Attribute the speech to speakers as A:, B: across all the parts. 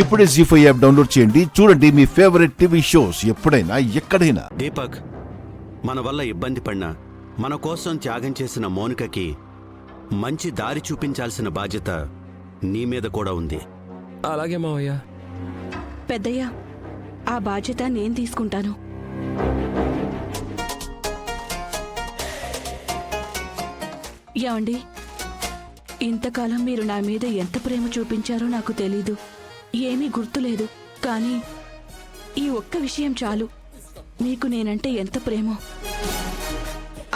A: ఇప్పుడే జీ5 app download చేయండి. చూడండి మీ ఫేవరెట్ టీవీ షోస్ ఎప్పుడైనా ఎక్కడైనా.
B: దీపక్, మన వల్ల ఇబ్బంది పడినా మన కోసం త్యాగం చేసిన మౌనికకి మంచి దారి చూపించాల్సిన బాధ్యత నీ మీద కూడా ఉంది.
C: అలాగే మావయ్య.
D: పెద్దయ్య, ఆ బాధ్యత నేను తీసుకుంటాను. యాండి, ఇంతకాలం మీరు నా మీద ఎంత ప్రేమ చూపించారో నాకు తెలీదు. ఏమీ గుర్తులేదు. కానీ ఈ ఒక్క విషయం చాలు, మీకు నేనంటే ఎంత ప్రేమో.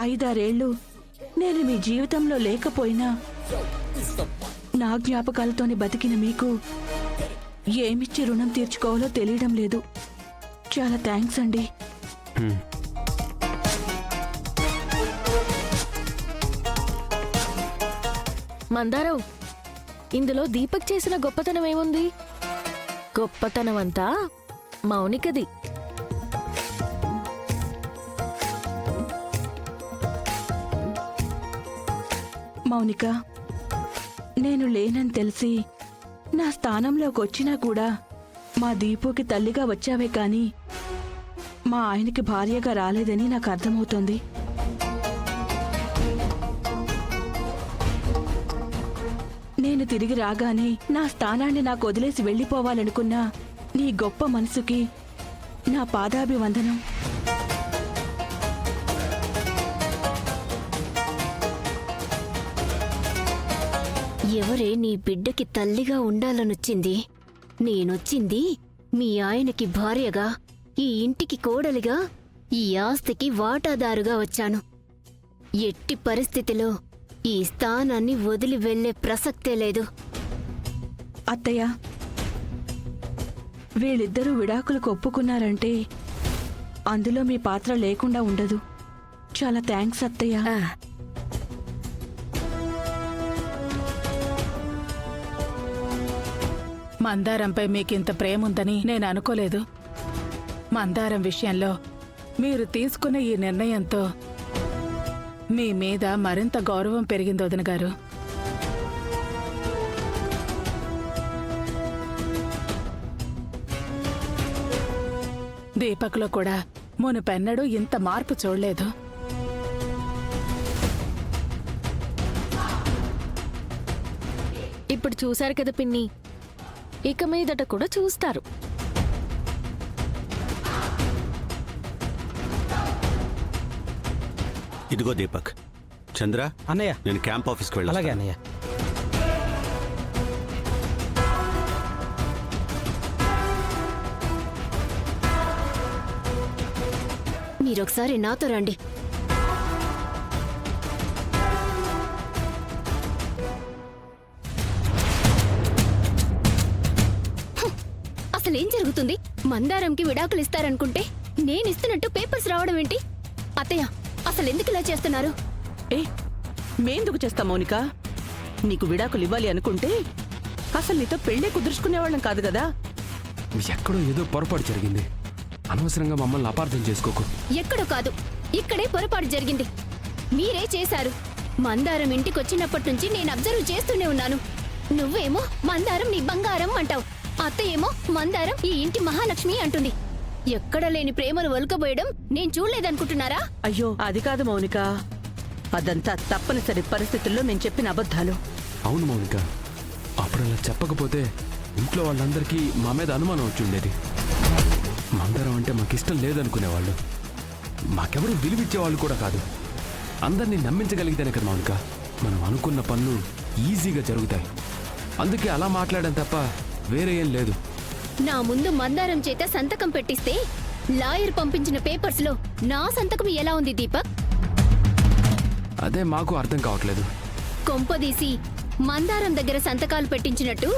D: 5-6 ఏళ్ళు నేను మీ జీవితంలో లేకపోయినా నా జ్ఞాపకాలతోని బతికిన మీకు ఏమిచ్చి రుణం తీర్చుకోవాలో తెలియడం లేదు. చాలా థ్యాంక్స్ అండి.
E: మందారం, ఇందులో దీపక్ చేసిన గొప్పతనం ఏముంది? గొప్పతనమంతా మౌనికది.
D: మౌనిక, నేను లేనని తెలిసి నా స్థానంలోకి వచ్చినా కూడా మా దీపుకి తల్లిగా వచ్చావే కాని మా ఆయనకి భార్యగా రాలేదని నాకు అర్థమవుతోంది. నేను తిరిగి రాగానే నా స్థానాన్ని నాకు వదిలేసి వెళ్ళిపోవాలనుకున్నా నీ గొప్ప మనసుకి నా పాదాభివందనం.
F: ఎవరే నీ బిడ్డకి తల్లిగా ఉండాలనొచ్చింది? నేనొచ్చింది మీ ఆయనకి భార్యగా, ఈ ఇంటికి కోడలిగా, ఈ ఆస్తికి వాటాదారుగా వచ్చాను. ఎట్టి పరిస్థితిలో ఈ స్థానాన్ని వదిలి వెళ్లే ప్రసక్తే లేదు.
D: అత్తయ్య, వీళ్ళిద్దరూ విడాకులకు ఒప్పుకున్నారంటే అందులో మీ పాత్ర లేకుండా ఉండదు. చాలా థ్యాంక్స్ అత్తయ్య.
G: మందారంపై మీకింత ప్రేముందని నేను అనుకోలేదు. మందారం విషయంలో మీరు తీసుకున్న ఈ నిర్ణయంతో మీ మీద మరింత గౌరవం పెరిగింది వదిన గారు. దీపక్లో కూడా మునుపెన్నడూ ఇంత మార్పు చూడలేదు.
E: ఇప్పుడు చూశారు కదా పిన్ని, ఇక మీదట కూడా చూస్తారు.
B: ఇదిగో దీపక్. చంద్ర
C: అన్నయ్య,
B: నేను క్యాంప్ ఆఫీస్కి వెళ్ళాలి.
C: అలాగే అన్నయ్య.
F: మీరొకసారి నాతో రండి. అసలేం జరుగుతుంది? మందారంకి విడాకులు ఇస్తారనుకుంటే నేనిస్తున్నట్టు పేపర్స్ రావడం ఏంటి? అత్తయ్య, అసలెందుకు ఇలా చేస్తున్నారు?
H: మేందుకు చేస్తాం మౌనిక? నీకు విడాకులు ఇవ్వాలి అనుకుంటే అసలు నీతో పెళ్లి కుదుర్చుకునేవాళ్ళం కాదు కదా.
C: ఎక్కడో ఏదో పొరపాటు జరిగింది. అనవసరంగా మమ్మల్ని అపార్థం చేసుకోకు.
F: ఎక్కడో కాదు, ఇక్కడే పొరపాటు జరిగింది. మీరే చేశారు. మందారం ఇంటికొచ్చినప్పటి నుంచి నేను అబ్జర్వ్ చేస్తూనే ఉన్నాను. నువ్వేమో మందారం నీ బంగారం అంటావు, అత్త ఏమో మందారం ఈ ఇంటి మహాలక్ష్మి అంటుంది. ఎక్కడ లేని ప్రేమను ఒలకబోయడం నేను చూడలేదనుకుంటున్నారా?
H: అయ్యో, అది కాదు మౌనిక. అదంతా తప్పనిసరి పరిస్థితుల్లో నేను చెప్పిన అబద్ధాలు.
C: అవును మౌనిక, అప్పుడు అలా చెప్పకపోతే ఇంట్లో వాళ్ళందరికీ మా మీద అనుమానం వచ్చి ఉండేది. మందరం అంటే మాకిష్టం లేదనుకునేవాళ్ళు. మాకెవరూ విలువిచ్చేవాళ్ళు కూడా కాదు. అందరినీ నమ్మించగలిగితేనే కదా మౌనిక మనం అనుకున్న పనులు ఈజీగా జరుగుతాయి. అందుకే అలా మాట్లాడడం తప్ప వేరే ఏం లేదు.
F: నా ముందు మందారం చేత సంతకం పెట్టిస్తే లాయర్ పంపించిన పేపర్స్ లో నా సంతకం ఎలా ఉంది దీపక్?
C: అదే మాకు అర్థం కావట్లేదు.
F: కొంపదీసి మందారం దగ్గర సంతకాలు పెట్టించినట్టు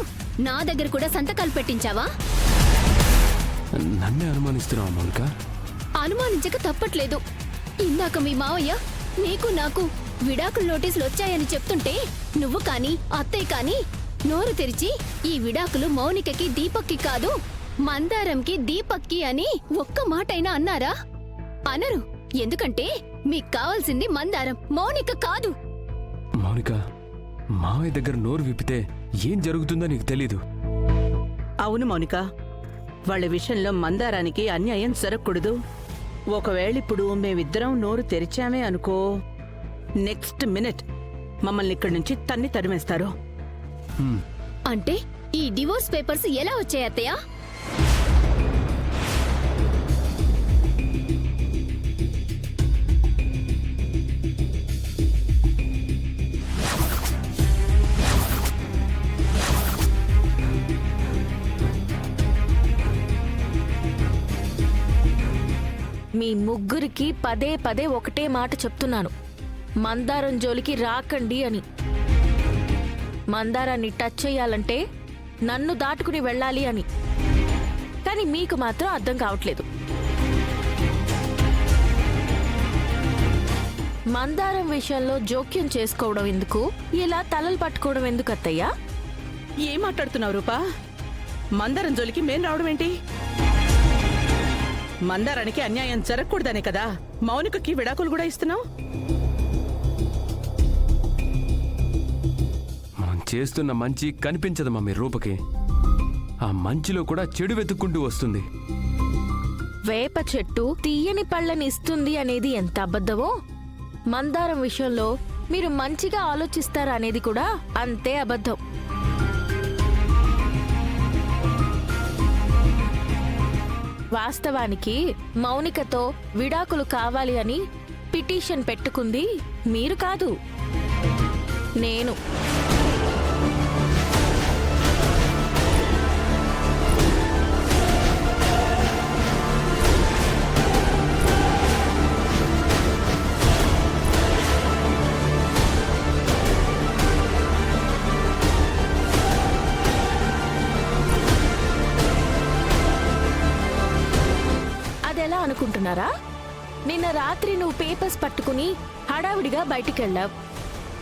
F: నా దగ్గర కూడా సంతకాలు పెట్టించావా?
C: నన్నే అనుమానిస్తున్నావా మౌనిక?
F: అనుమానించక తప్పట్లేదు. ఇందాక మీ మావయ్య నీకు నాకు విడాకుల నోటీసులు వచ్చాయని చెప్తుంటే నువ్వు కానీ అత్తయ్య కానీ నోరు తెరిచి ఈ విడాకులు మౌనికకి దీపక్కి కాదు, మందారంకి దీపక్కి అని ఒక్క మాటైనా అన్నారా? అనరు. ఎందుకంటే మీకు కావాల్సింది మందారం, మౌనిక కాదు.
C: మౌనిక, మావయ్య దగ్గర నోరు విప్పితే ఏం జరుగుతుందో నీకు తెలీదు.
H: అవును మౌనిక, వాళ్ళ విషయంలో మందారానికి అన్యాయం జరగకూడదు. ఒకవేళ ఇప్పుడు మేమిద్దరం నోరు తెరిచామే అనుకో, నెక్స్ట్ మినిట్ మమ్మల్ని ఇక్కడి నుంచి తన్ని తరిమేస్తారు.
F: అంటే ఈ డివోర్స్ పేపర్స్ ఎలా వచ్చాయి అత్తయ్య?
E: మీ ముగ్గురికి పదే పదే ఒకటే మాట చెప్తున్నాను, మందారం జోలికి రాకండి అని. మందారాన్ని టచ్ చేయాలంటే నన్ను దాటుకుని వెళ్ళాలి అని. కానీ మీకు మాత్రం అర్థం కావట్లేదు. మందారం విషయంలో జోక్యం చేసుకోవడం ఎందుకు, ఇలా తలలు పట్టుకోవడం ఎందుకు అత్తయ్యా?
H: ఏం మాట్లాడుతున్నావు రూపా? మందారం జోలికి మేం రావడం ఏంటి? మందారానికి అన్యాయం జరగకూడదనే కదా మౌనికకి విడాకులు కూడా ఇస్తున్నావు.
C: మనం చేస్తున్న మంచి కనిపించదు మమ్మీ రూపకి. ఆ మంచిలో కూడా చెడు వెతుక్కుంటూ వస్తుంది.
E: వేప చెట్టు తీయని పళ్ళని ఇస్తుంది అనేది ఎంత అబద్ధమో, మందారం విషయంలో మీరు మంచిగా ఆలోచిస్తారా అనేది కూడా అంతే అబద్ధం. వాస్తవానికి మౌనికతో విడాకులు కావాలి అని పిటిషన్ పెట్టుకుంది మీరు కాదు, నేను. అదెలా అనుకుంటున్నారా? నిన్న రాత్రి నువ్వు పేపర్స్ పట్టుకుని హడావిడిగా బయటికెళ్ళావు,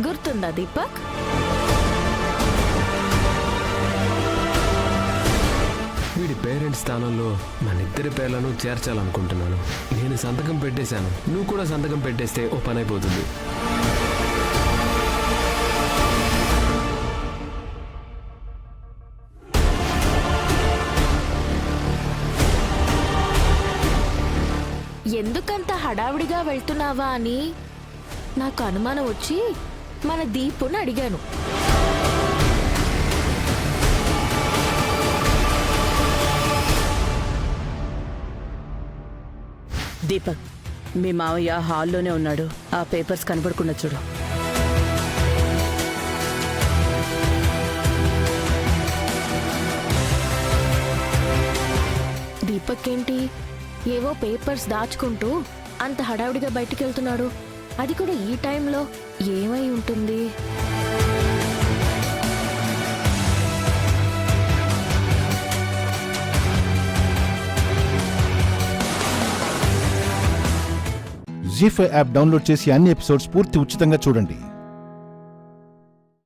E: గుర్తుందా దీపక్?
C: వీడి పేరెంట్స్ స్థానంలో మనిద్దరి పేర్లను చేర్చాలనుకుంటున్నాను. నేను సంతకం పెట్టేశాను, నువ్వు కూడా సంతకం పెట్టేస్తే ఓ పని అయిపోతుంది.
E: ఎందుకంత హడావిడిగా వెళ్తున్నావా అని నాకు అనుమానం వచ్చి మన దీపుని అడిగాను.
H: దీపక్, మీ మావయ్య హాల్లోనే ఉన్నాడు. ఆ పేపర్స్ కనబడకుండా చూడు.
E: దీపక్ ఏంటి ఏవో పేపర్స్ దాచుకుంటూ అంత హడావిడిగా బయటికి వెళ్తున్నాడు? అది కూడా ఈ టైంలో. ఏమై ఉంటుంది?
A: జీ5 యాప్ డౌన్లోడ్ చేసి అన్ని ఎపిసోడ్స్ పూర్తి ఉచితంగా చూడండి.